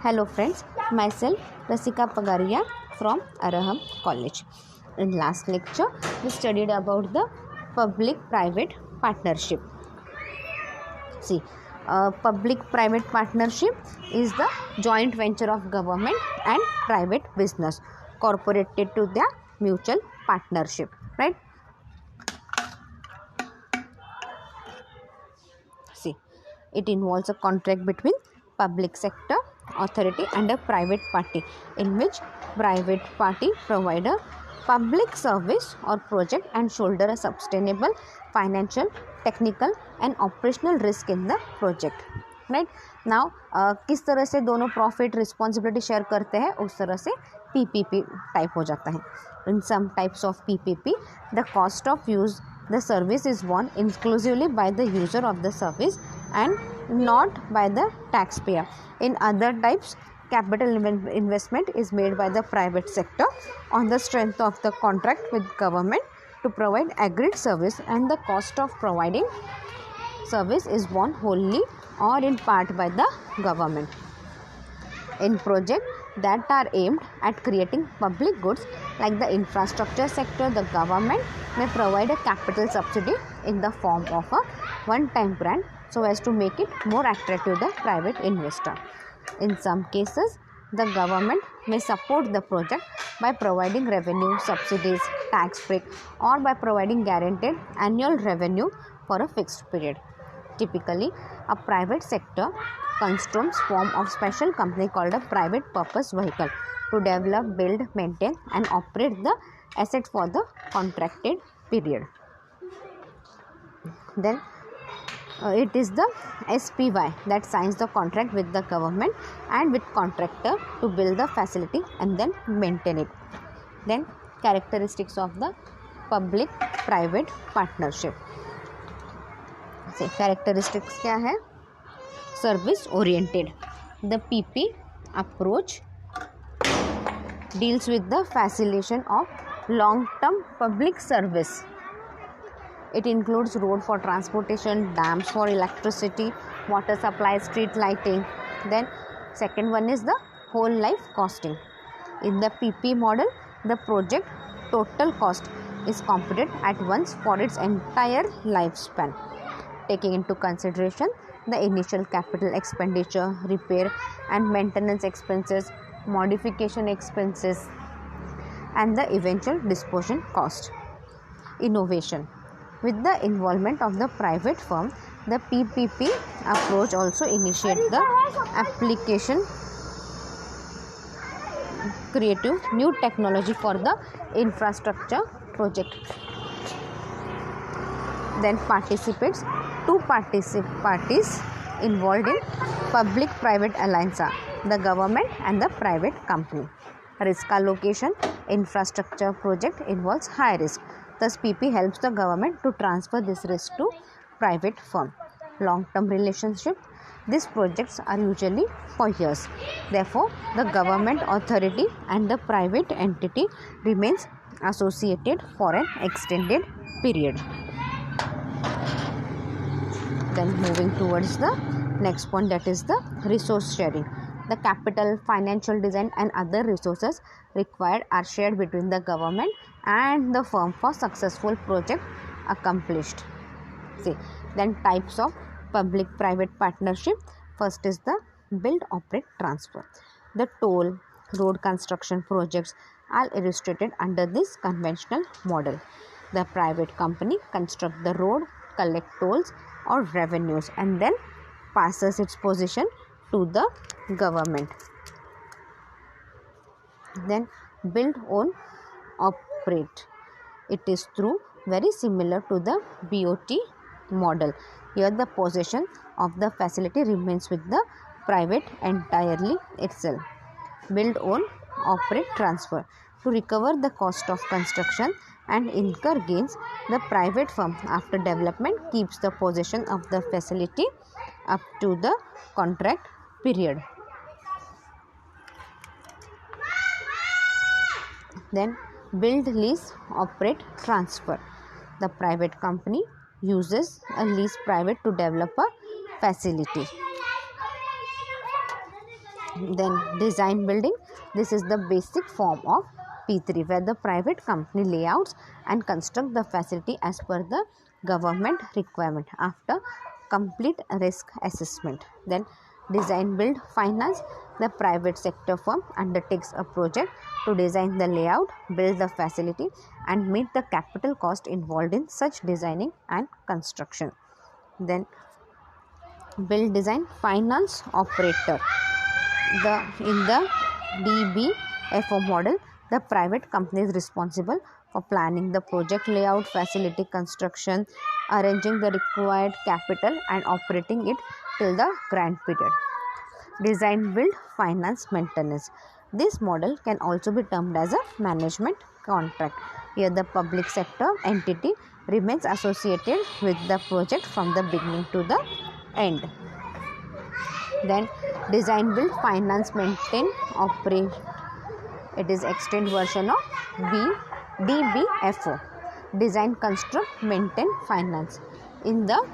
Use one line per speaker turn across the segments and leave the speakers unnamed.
Hello friends, myself Rasika Pagaria from Araham College. In last lecture, we studied about the public-private partnership. See, public-private partnership is the joint venture of government and private business incorporated to their mutual partnership, right? See, it involves a contract between public sector authority and a private party, in which private party provide a public service or project and shoulder a sustainable financial, technical and operational risk in the project. Right now किस तरह से दोनों profit responsibility share करते हैं, उस तरह से PPP type हो जाता है. In some types of PPP the cost of use the service is borne exclusively by the user of the service and not by the taxpayer. In other types, capital investment is made by the private sector on the strength of the contract with government to provide agreed service, and the cost of providing service is borne wholly or in part by the government. In projects that are aimed at creating public goods like the infrastructure sector, the government may provide a capital subsidy in the form of a one-time grant so as to make it more attractive to the private investor. In some cases, the government may support the project by providing revenue subsidies, tax break, or by providing guaranteed annual revenue for a fixed period. Typically, a private sector constitutes form of special company called a private purpose vehicle to develop, build, maintain and operate the asset for the contracted period. Then it is the SPY that signs the contract with the government and with contractor to build the facility and then maintain it. Then characteristics of the public private partnership. So, characteristics क्या है? Service oriented. The PP approach deals with the facilitation of long-term public service. It includes road for transportation, dams for electricity, water supply, street lighting. Then second one is the whole life costing. In the PP model, the project total cost is computed at once for its entire lifespan, taking into consideration the initial capital expenditure, repair and maintenance expenses, modification expenses and the eventual disposition cost. Innovation. With the involvement of the private firm, the PPP approach also initiates the application creative new technology for the infrastructure project. Then participates. Two parties involved in public-private alliance are the government and the private company. Risk allocation. Infrastructure project involves high risk. Thus, PP helps the government to transfer this risk to private firm. Long-term relationship. These projects are usually for years. Therefore, the government authority and the private entity remains associated for an extended period. Then moving towards the next point, that is the resource sharing. The capital, financial design and other resources required are shared between the government and the firm for successful project accomplished. See, then types of public-private partnership. First is the build, operate, transfer. The toll, road construction projects are illustrated under this conventional model. The private company constructs the road, collect tolls or revenues and then passes its position to the government. Then build, own, operate. It is through very similar to the BOT model. Here the possession of the facility remains with the private entirely itself. Build, own, operate, transfer. To recover the cost of construction and incur gains, the private firm after development keeps the possession of the facility up to the contract period. Then build, lease, operate, transfer. The private company uses a lease private to develop a facility. Then design building. This is the basic form of P3 where the private company layouts and construct the facility as per the government requirement after complete risk assessment. Then design build finance. The private sector firm undertakes a project to design the layout, build the facility and meet the capital cost involved in such designing and construction. Then build design finance operator. In the DBFO model, the private company is responsible for planning the project layout, facility construction, arranging the required capital and operating it till the grant period. Design build finance maintenance. This model can also be termed as a management contract. Here the public sector entity remains associated with the project from the beginning to the end. Then design build finance maintain operate. It is extended version of DBFO. Design construct maintain finance. In the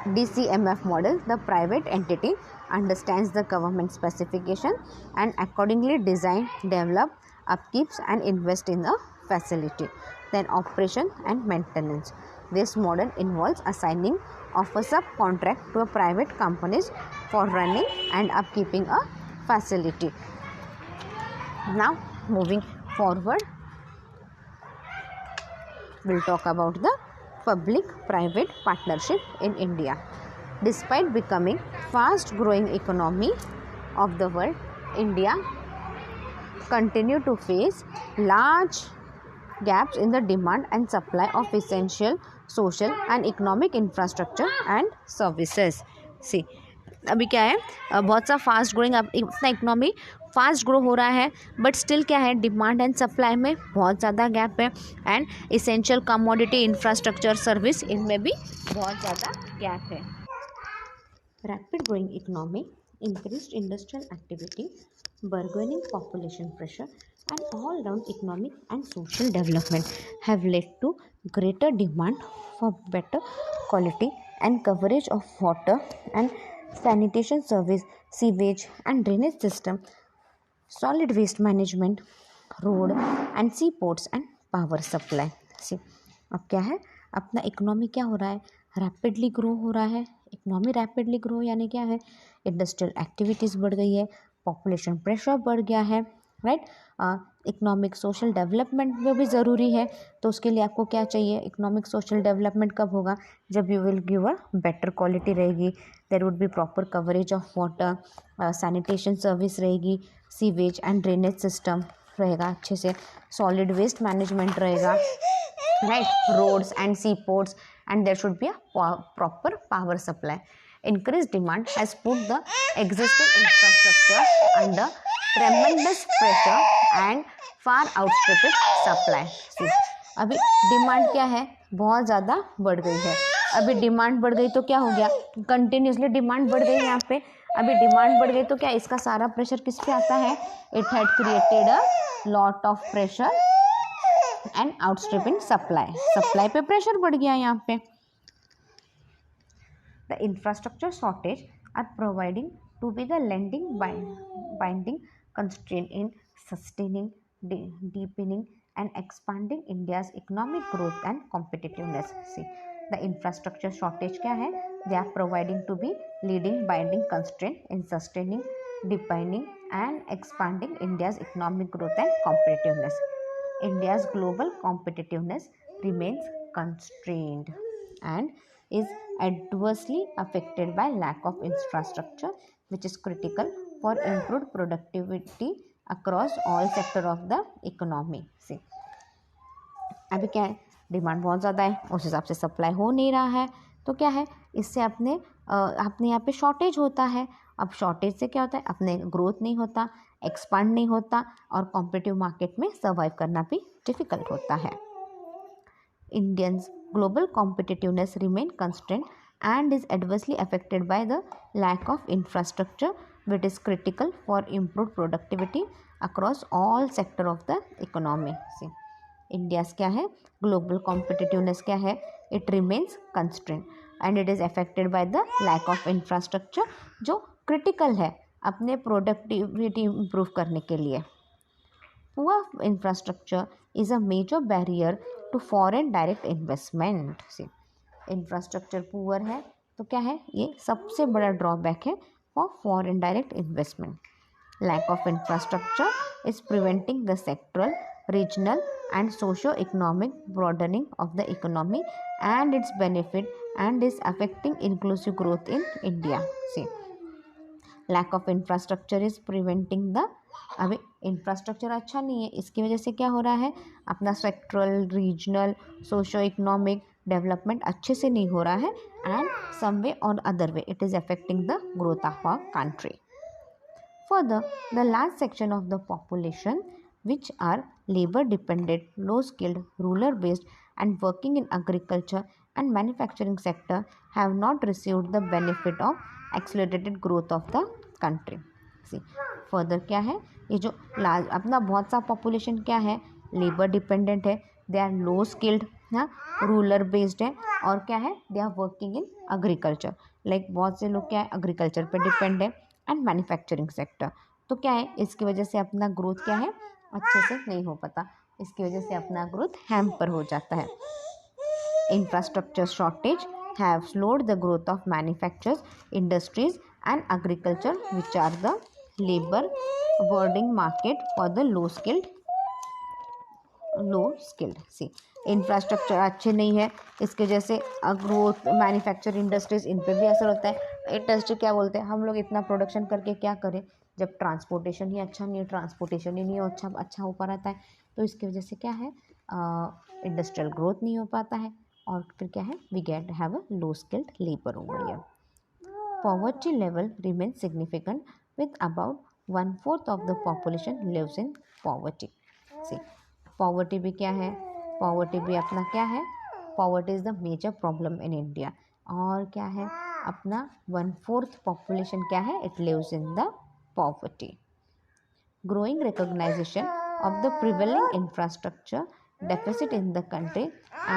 DCMF model, the private entity understands the government specification and accordingly design, develop, upkeeps and invest in a facility. Then operation and maintenance. This model involves assigning of a subcontract to a private companies for running and upkeeping a facility. Now moving forward, we'll talk about the public-private partnership in India. Despite becoming fast-growing economy of the world, India continue to face large gaps in the demand and supply of essential social and economic infrastructure and services. See, अभी क्या है, बहुत सा fast growing इतना economy fast grow हो रहा है but still क्या है, डिमांड एंड सप्लाई में बहुत ज़्यादा गैप है and essential commodity infrastructure service इनमें भी बहुत ज़्यादा गैप है. Rapid growing economy, increased industrial activity, burgeoning population pressure and all-round economic and social development have led to greater demand for better quality and coverage of water and sanitation service, sewage and drainage system, solid waste management, road and seaports and power supply. See, अब क्या है, अपना economy क्या हो रहा है, rapidly grow हो रहा है. इकोनॉमी रैपिडली ग्रो यानी क्या है, इंडस्ट्रियल एक्टिविटीज़ बढ़ गई है, पॉपुलेशन प्रेशर बढ़ गया है, राइट. इकोनॉमिक सोशल डेवलपमेंट में भी ज़रूरी है. तो उसके लिए आपको क्या चाहिए, इकोनॉमिक सोशल डेवलपमेंट कब होगा, जब you will give a better quality रहेगी, there would be proper coverage of water, sanitation service रहेगी, सीवेज एंड ड्रेनेज सिस्टम रहेगा अच्छे से, सॉलिड वेस्ट मैनेजमेंट रहेगा, right, roads and seaports, and there should be a proper power supply. Increased demand has put the existing infrastructure under tremendous pressure and far outstripping supply. See, अभी demand क्या है, बहुत ज़्यादा बढ़ गई है. अभी डिमांड बढ़ गई तो क्या हो गया, कंटिन्यूसली डिमांड बढ़ गई यहाँ पे. अभी डिमांड बढ़ गई तो क्या, इसका सारा प्रेशर किस पे आता है, it had created a lot of pressure and outstripping supply. Supply पे प्रेशर बढ़ गया यहाँ पे. The infrastructure shortage are providing to be the lending binding constraint in sustaining, deepening and expanding India's economic growth and competitiveness. See, the infrastructure shortage क्या है, they are providing to be leading binding constraint in sustaining, deepening and expanding India's economic growth and competitiveness. India's global competitiveness remains constrained and is adversely affected by lack of infrastructure, which is critical for improved productivity across all sector of the economy. See, अभी क्या है, demand बहुत ज़्यादा है, उस हिसाब से supply हो नहीं रहा है, तो क्या है, इससे अपने यहाँ पे शॉर्टेज होता है. अब शॉर्टेज से क्या होता है, अपने ग्रोथ नहीं होता, एक्सपांड नहीं होता और कॉम्पिटिटिव मार्केट में सर्वाइव करना भी डिफिकल्ट होता है. Indians global competitiveness remain constraint and is adversely affected by the lack of infrastructure, which is critical for improved productivity across all sector of the economy. See, India's क्या है, global competitiveness क्या है, it remains constrained and it is affected by the lack of infrastructure, जो critical है अपने productivity improve करने के लिए। Poor infrastructure is a major barrier to foreign direct investment. से इंफ्रास्ट्रक्चर पुअर है तो क्या है, ये सबसे बड़ा ड्रॉबैक है for foreign direct investment. Lack of infrastructure is preventing the sectoral, regional and socio-economic broadening of the economy and its benefit and is affecting inclusive growth in India. See, lack of infrastructure is preventing the, अभी infrastructure अच्छा नहीं है, इसकी वजह से क्या हो रहा है, अपना sectoral, regional, socio economic development अच्छे से नहीं हो रहा है एंड सम वे और other way it is affecting the growth of our country. Further, the large section of the population which are labor dependent, low skilled, rural based and working in agriculture and manufacturing sector have not received the benefit of accelerated growth of the country. See, further क्या है, ये जो large अपना बहुत सा population क्या है, labour dependent है, दे आर लो स्किल्ड, हाँ, रूरल बेस्ड है और क्या है, they are working in agriculture. Like बहुत से लोग क्या है एग्रीकल्चर पे डिपेंड है एंड मैन्युफैक्चरिंग सेक्टर. तो क्या है, इसकी वजह से अपना ग्रोथ क्या है, अच्छे से नहीं हो पाता, इसकी वजह से अपना ग्रोथ हैम्पर हो जाता है. Infrastructure shortage have slowed the growth of manufactures, industries and agriculture which are the labour birding market for the low skilled. See, infrastructure अच्छे नहीं है, इसके वजह से ग्रोथ, मैन्युफैक्चर, इंडस्ट्रीज, इन पे भी असर होता है. इंडस्ट्री क्या बोलते हैं, हम लोग इतना प्रोडक्शन करके क्या करें जब ट्रांसपोर्टेशन ही अच्छा नहीं है, ट्रांसपोर्टेशन ही नहीं अच्छा हो पा रहा है, तो इसकी वजह से क्या है, इंडस्ट्रियल ग्रोथ नहीं हो पाता है और फिर क्या है, we get have a low skilled labour over here. Poverty level remains significant with about 1/4 of the population lives in poverty. See, poverty भी क्या है, poverty भी अपना क्या है, poverty is the major problem in India. और क्या है, अपना 1/4 population क्या है, it lives in the poverty. Growing recognition of the prevailing infrastructure deficit in the country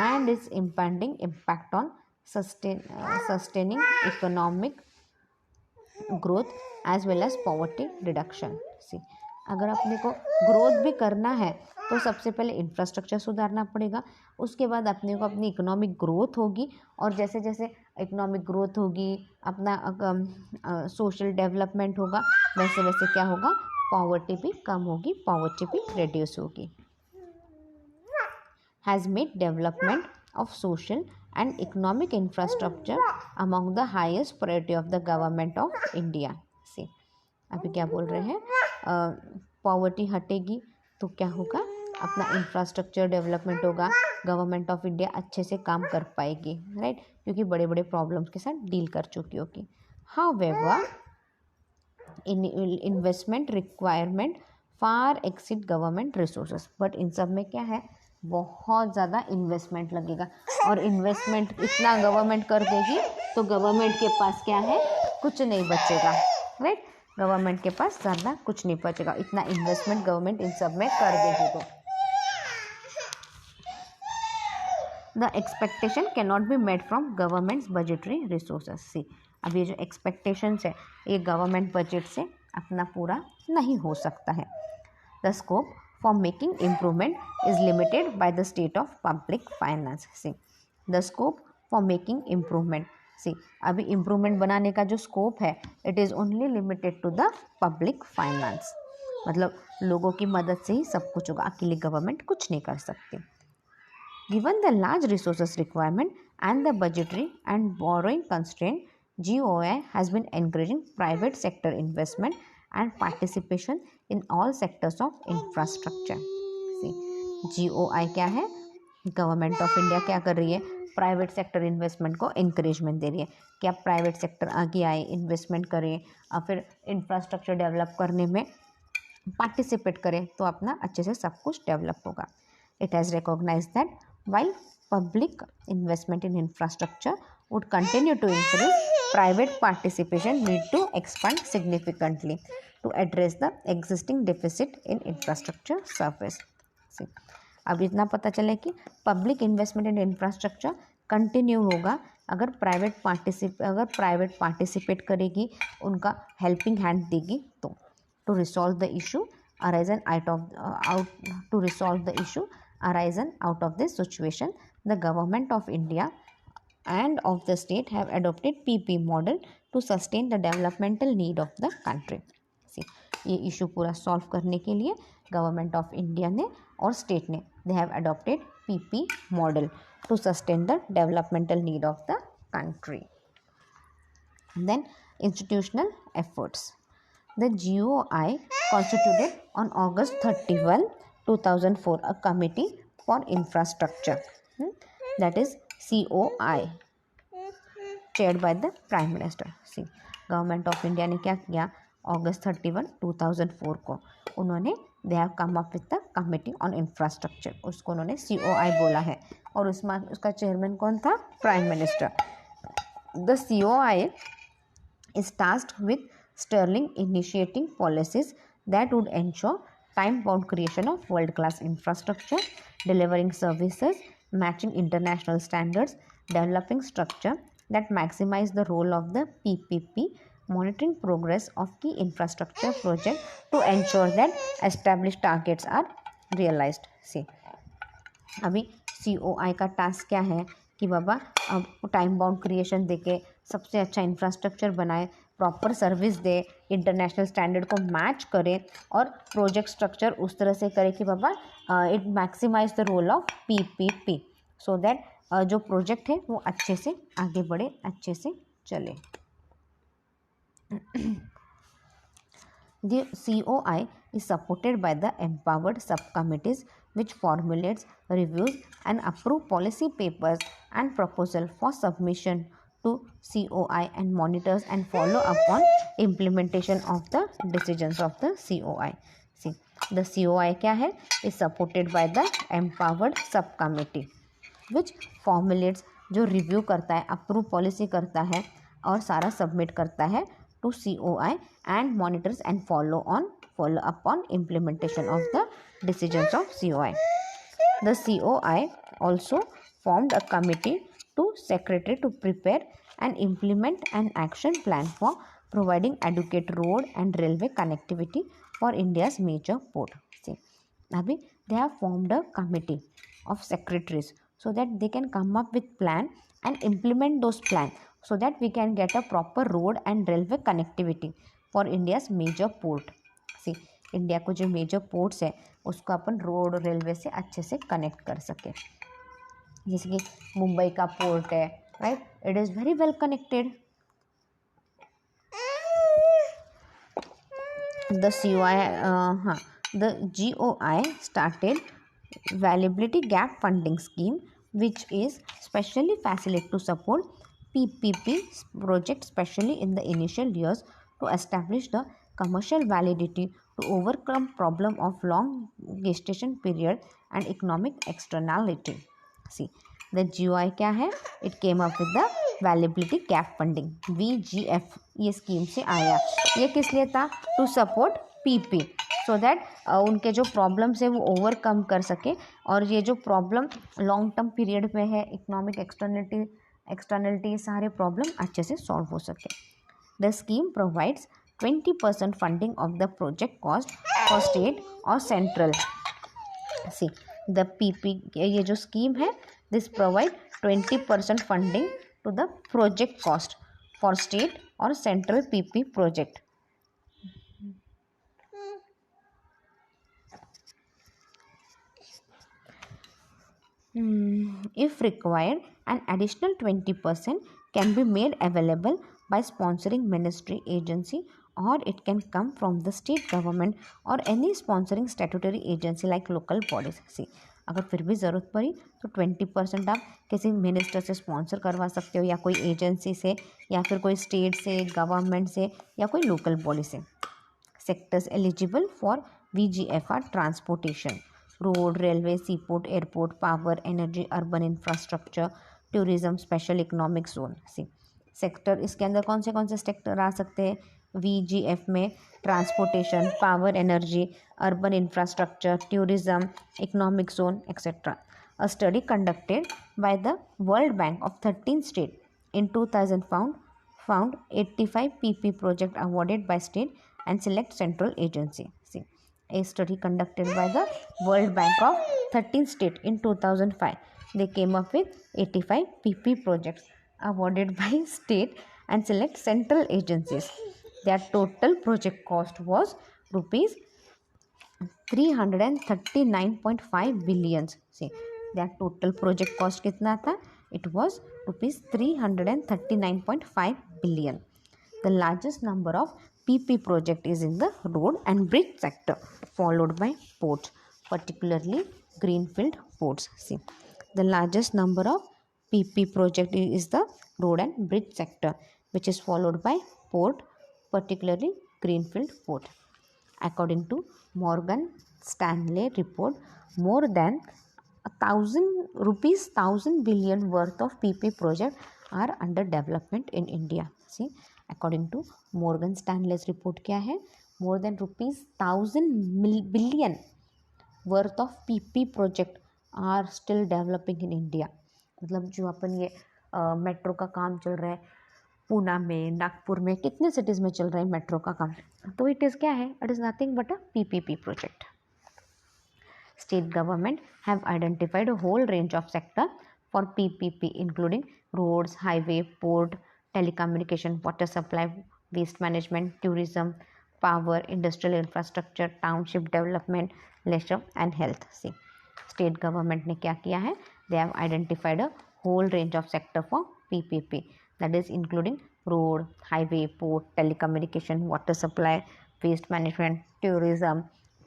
and its impending impact on sustaining economic growth as well as poverty reduction. See, अगर अपने को growth भी करना है तो सबसे पहले इंफ्रास्ट्रक्चर सुधारना पड़ेगा, उसके बाद अपने को अपनी इकोनॉमिक ग्रोथ होगी और जैसे जैसे इकोनॉमिक ग्रोथ होगी, अपना सोशल डेवलपमेंट होगा, वैसे वैसे क्या होगा, पॉवर्टी भी कम होगी, पॉवर्टी भी रिड्यूस होगी. Has made development of social and economic infrastructure among the highest priority of the government of India. See, अभी क्या बोल रहे हैं, पॉवर्टी हटेगी तो क्या होगा, अपना इंफ्रास्ट्रक्चर डेवलपमेंट होगा, गवर्नमेंट ऑफ इंडिया अच्छे से काम कर पाएगी, राइट, क्योंकि बड़े बड़े प्रॉब्लम्स के साथ डील कर चुकी होगी. However, investment requirement far exceed government resources. But in सब में क्या है, बहुत ज़्यादा इन्वेस्टमेंट लगेगा और इन्वेस्टमेंट इतना गवर्नमेंट कर देगी तो गवर्नमेंट के पास क्या है, कुछ नहीं बचेगा, राइट, गवर्नमेंट के पास ज़्यादा कुछ नहीं बचेगा, इतना इन्वेस्टमेंट गवर्नमेंट इन सब में कर देगी. तो the expectation can not be made from governments budgetary resources. See, अब ये जो एक्सपेक्टेशंस है ये गवर्नमेंट बजट से अपना पूरा नहीं हो सकता है. The scope for making improvement is limited by the state of public finance. See, the scope for making improvement. See, अभी improvement बनाने का जो scope है, it is only limited to the public finance. मतलब लोगों की मदद से ही सब कुछ होगा, अकेले गवर्नमेंट कुछ नहीं कर सकती. Given the large resources requirement and the budgetary and borrowing constraint, GOI has been encouraging private sector investment and participation in all sectors of infrastructure. See, GOI क्या है, गवर्नमेंट ऑफ इंडिया क्या कर रही है, प्राइवेट सेक्टर इन्वेस्टमेंट को encouragement दे रही है कि आप प्राइवेट सेक्टर आगे आए, इन्वेस्टमेंट करें और फिर इंफ्रास्ट्रक्चर डेवलप करने में पार्टिसिपेट करें तो अपना अच्छे से सब कुछ डेवलप होगा. It has recognise that while public investment in infrastructure would continue to increase, private participation need to expand significantly to address the existing deficit in infrastructure service. See, अब इतना पता चले कि public investment in infrastructure continue होगा अगर private participate करेगी, उनका helping hand देगी तो resolve the issue arisen out of this situation, the government of India and of the state have adopted PP model to sustain the developmental need of the country. See, ये issue पूरा solve करने के लिए government of India ने और state ने they have adopted PP model to sustain the developmental need of the country. Then institutional efforts. The GOI constituted on August 31, 2004 a committee for infrastructure, that is COI, chaired by the Prime Minister. See, government of India ने क्या किया, August 31, 2004 को उन्होंने they have come up with the committee on infrastructure, उसको उन्होंने COI बोला है और उसमें उसका चेयरमैन कौन था, prime minister. The COI is tasked with sterling initiating policies that would ensure time-bound creation of world-class infrastructure, delivering services matching international standards, developing structure that maximize the role of the PPP, monitoring progress of key infrastructure projects to ensure that established targets are realized. See, अभी COI का task क्या है कि बाबा अब time bound creation देके सबसे अच्छा infrastructure बनाए, प्रॉपर सर्विस दे, इंटरनेशनल स्टैंडर्ड को मैच करे और प्रोजेक्ट स्ट्रक्चर उस तरह से करे कि बाबा it maximize the role of PPP so that जो प्रोजेक्ट है वो अच्छे से आगे बढ़े, अच्छे से चले. The COI is supported by the empowered subcommittees which formulates, reviews and approve policy papers and proposal for submission to COI and monitors and follow up on implementation of the decisions of the COI. See, the COI क्या है, is supported by the empowered subcommittee which formulates, जो review करता है, approve policy करता है और सारा submit करता है to COI and monitors and follow up on implementation of the decisions of COI. The COI also formed a committee to secretary to prepare and implement an action plan for providing adequate road and railway connectivity for India's major port. See, abhi they have formed a committee of secretaries so that they can come up with plan and implement those plans so that we can get a proper road and railway connectivity for India's major port. See, India को जो major ports है उसको अपन road railway से अच्छे से connect कर सके. जैसे कि मुंबई का पोर्ट है, right, it is very well connected. The GOI started valuability gap funding scheme which is specially facilitated to support PPP project, especially in the initial years to establish the commercial validity to overcome problem of long gestation period and economic externality. See, the GOI क्या है, it came up with the valuability gap funding, VGF. ये scheme से आया, ये किस लिए था, to support PP so that उनके जो प्रॉब्लम्स है वो ओवरकम कर सके और ये जो प्रॉब्लम लॉन्ग टर्म पीरियड में है, इकोनॉमिक एक्सटर्नलिटी सारे प्रॉब्लम अच्छे से सॉल्व हो सके. The scheme provides 20% funding of the project cost for state और सेंट्रल. सी, द PP ये जो स्कीम है, this provide 20% funding to the project cost for state और central PP project. If required, an additional 20% can be made available by sponsoring ministry agency or it can come from the state government or any sponsoring statutory agency like local bodies. See, अगर फिर भी ज़रूरत पड़ी तो 20% आप किसी minister से sponsor करवा सकते हो या कोई एजेंसी से या फिर कोई स्टेट से, गवर्नमेंट से या कोई लोकल बॉडी से. Sectors eligible for VGF are transportation, road, railway, seaport, airport, power, energy, urban infrastructure, tourism, special economic zone. See, sector इसके अंदर कौन से सेक्टर आ सकते हैं VGF में, transportation, power, energy, urban infrastructure, tourism, economic zone etcetera. A study conducted by the world bank of 13 state in 2000 found 85 PP project awarded by state and select central agency. See, a study conducted by the World Bank of 13 states in 2005. They came up with 85 PP projects awarded by state and select central agencies. Their total project cost was rupees 339.5 billion. See, their total project cost कितना था? It was rupees 339.5 billion. The largest number of PP project is in the road and bridge sector, followed by ports, particularly greenfield ports. See, the largest number of PP project is the road and bridge sector, which is followed by port, particularly greenfield port. According to Morgan Stanley report, more than 1,000 billion worth of PP projects are under development in India. See, according to Morgan Stanley's report क्या है? More than rupees 1,000 billion worth of PP project are still developing in India. मतलब जो अपन ये metro का काम चल रहा है पूना में, नागपुर में, कितने सिटीज़ में चल रहा है मेट्रो का काम, तो इट इज़ क्या है? It is nothing but a PPP project. State government have identified a whole range of sector for PPP, including roads, highway, port, telecommunication, water supply, waste management, tourism, power, industrial infrastructure, township development, leisure and health. See, state government ने क्या किया है? They have identified a whole range of sector for PPP, that is including road, highway, port, telecommunication, water supply, waste management, tourism,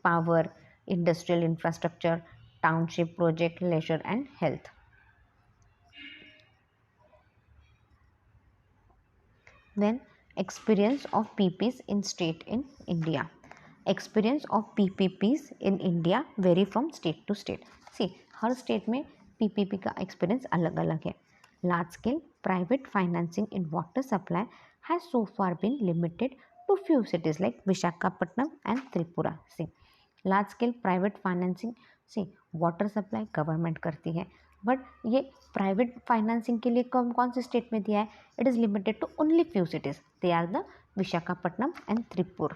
power, industrial infrastructure, township project, leisure and health. Then experience of PPs in state in India. Experience of PPPs in India vary from state to state. See, her state में PPP का experience अलग अलग है. Large scale private financing in water supply has so far been limited to few cities like Visakhapatnam and Tripura. See, large scale private financing से water supply government करती है, but ये private financing के लिए कौन कौन से स्टेट में दिया है? It is limited to only few cities. They are the Visakhapatnam and Tripur.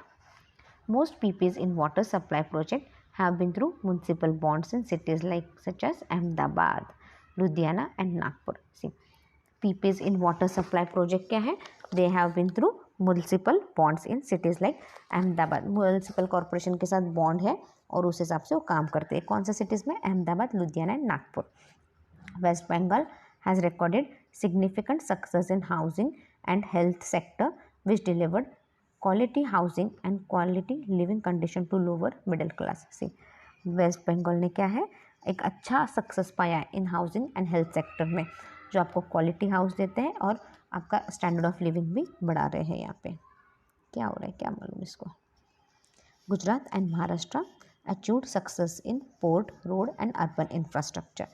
Most PPs in water supply project have been through municipal bonds in cities like such as Ahmedabad, Ludhiana and Nagpur. See, PPs in water supply project क्या है? They have been through municipal bonds in cities like Ahmedabad. Municipal corporation के साथ bond है और उस हिसाब से वो काम करते हैं. कौन से सिटीज़ में? Ahmedabad, Ludhiana and Nagpur. West Bengal has recorded significant success in housing and health sector which delivered quality housing and quality living condition to lower middle class. See, West Bengal ने क्या है? एक अच्छा सक्सेस पाया है in housing and health sector में, जो आपको क्वालिटी हाउस देते हैं और आपका स्टैंडर्ड ऑफ लिविंग भी बढ़ा रहे हैं. यहाँ पे क्या हो रहा है क्या मालूम इसको. Gujarat and Maharashtra achieved success in port, road and urban infrastructure.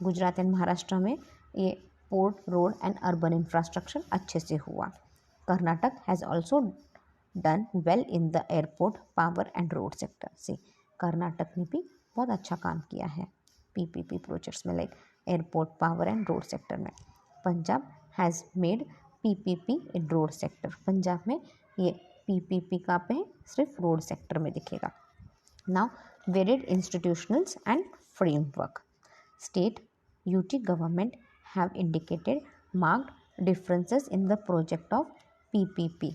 Gujarat and Maharashtra में ये port, road and urban infrastructure अच्छे से हुआ. Karnataka has also done well in the airport, power and road sector. से कर्नाटक ने भी बहुत अच्छा काम किया है PPP प्रोजेक्ट्स में, like airport, power and road sector में. Punjab has made PPP in road sector. Punjab में ये PPP कहाँ पे है? सिर्फ रोड सेक्टर में दिखेगा. Now varied institutionals and framework. State UT government have indicated marked differences in the project of PPP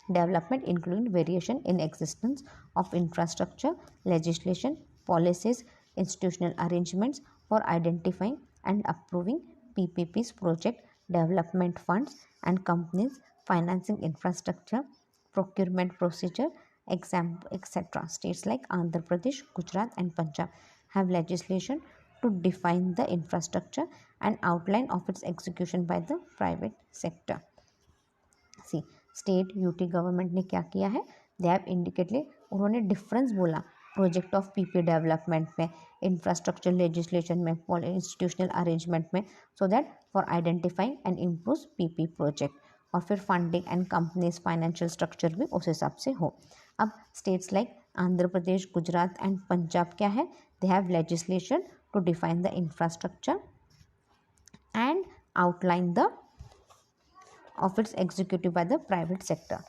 development, including variation in existence of infrastructure, legislation, policies, institutional arrangements for identifying and approving PPP's project development funds and companies financing infrastructure, procurement procedure, etc. States like Andhra Pradesh, Gujarat and Punjab have legislation to define the infrastructure and outline of its execution by the private sector. See, state UT government ने क्या किया है? They have इंडिकेटली, उन्होंने difference बोला project of PP development में, infrastructure legislation में, institutional arrangement में, so that for identifying and improve PP project, और फिर funding and companies financial structure भी उस हिसाब से हो. अब states like Andhra Pradesh, Gujarat and Punjab क्या है? They have legislation to define the infrastructure and outline the of its executive by the private sector.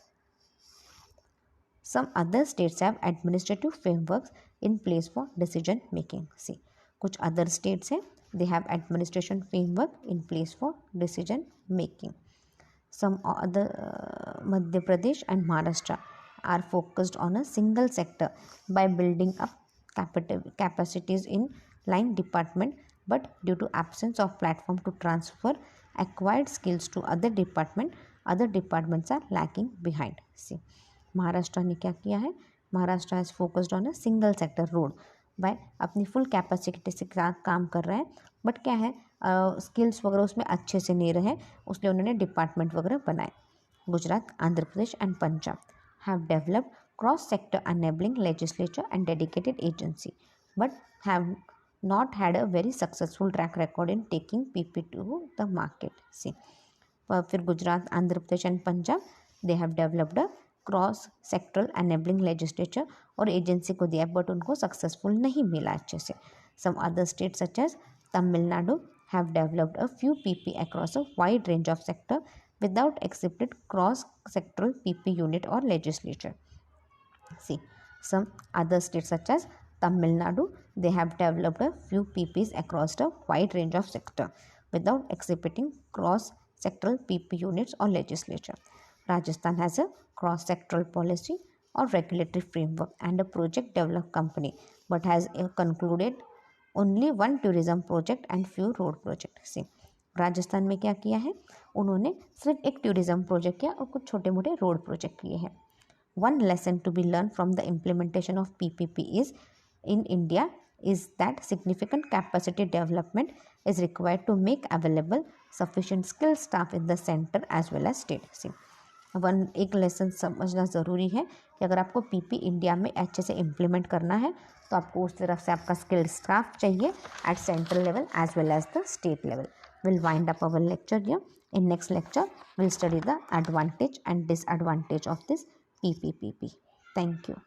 Some other states have administrative frameworks in place for decision making. See, कुछ other states हैं, they have administration framework in place for decision making. Some other Madhya Pradesh and Maharashtra are focused on a single sector by building up capacities in line department, but due to absence of platform to transfer acquired skills to other departments are lacking behind. See, Maharashtra ने क्या किया है, Maharashtra has focused on a single sector road by अपनी full capacity से काम कर रहा है, बट क्या है स्किल्स वगैरह उसमें अच्छे से नहीं रहे, उसलिए उन्होंने डिपार्टमेंट वगैरह बनाए. Gujarat, Andhra Pradesh and Punjab have developed cross sector enabling legislature and dedicated agency, but have not had a very successful track record in taking PP to the market. See, फिर Gujarat, Andhra Pradesh and Punjab they have developed a cross sectoral enabling legislature और agency को दिया, but उनको successful नहीं मिला अच्छे से. Some other state such as Tamil Nadu have developed a few PP across a wide range of sector without accepted cross sectoral PP unit और legislature. See, some other states such as Tamil Nadu, they have developed a few PPs across a wide range of sector without exhibiting cross-sectoral PP units or legislature. Rajasthan has a cross-sectoral policy or regulatory framework and a project developed company, but has concluded only one tourism project and few road project. See, Rajasthan में क्या किया है, उन्होंने सिर्फ एक tourism project किया और कुछ छोटे मोटे रोड प्रोजेक्ट किए हैं. One lesson to be learned from the implementation of PPP is in India is that significant capacity development is required to make available sufficient skilled staff in the center as well as state. See, एक lesson समझना ज़रूरी है कि अगर आपको PP India में अच्छे से इम्प्लीमेंट करना है तो आपको उस तरफ से आपका स्किल्ड स्टाफ चाहिए at central level as well as the state level. We'll wind up our lecture here. In next lecture, we'll study the advantage and disadvantage of this PPPP. Thank you.